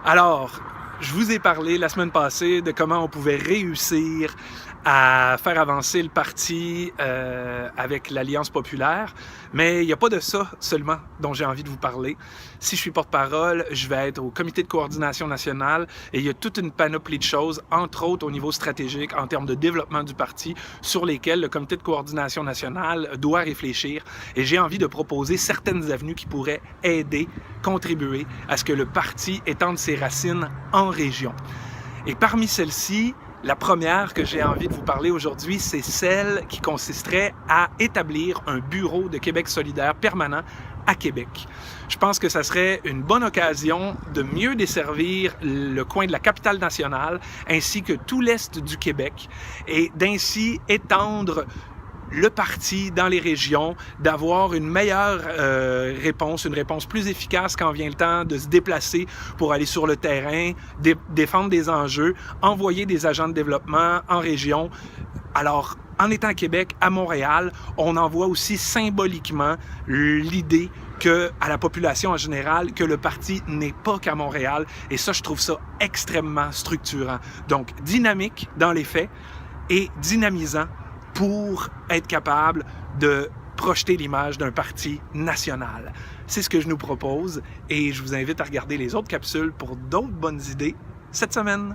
Alors, je vous ai parlé la semaine passée de comment on pouvait réussir à faire avancer le parti avec l'Alliance populaire, mais il n'y a pas de ça seulement dont j'ai envie de vous parler. Si je suis porte-parole, je vais être au comité de coordination nationale et il y a toute une panoplie de choses, entre autres au niveau stratégique, en termes de développement du parti, sur lesquelles le comité de coordination nationale doit réfléchir. Et j'ai envie de proposer certaines avenues qui pourraient aider, contribuer à ce que le parti étende ses racines en région. Et parmi celles-ci, la première que j'ai envie de vous parler aujourd'hui, c'est celle qui consisterait à établir un bureau de Québec solidaire permanent à Québec. Je pense que ça serait une bonne occasion de mieux desservir le coin de la capitale nationale ainsi que tout l'est du Québec et d'ainsi étendre le parti dans les régions, d'avoir une meilleure réponse, une réponse plus efficace quand vient le temps de se déplacer pour aller sur le terrain, défendre des enjeux, envoyer des agents de développement en région. Alors, en étant à Québec, à Montréal, on envoie aussi symboliquement l'idée à la population en général que le parti n'est pas qu'à Montréal. Et ça, je trouve ça extrêmement structurant. Donc, dynamique dans les faits et dynamisant pour être capable de projeter l'image d'un parti national. C'est ce que je nous propose et je vous invite à regarder les autres capsules pour d'autres bonnes idées cette semaine.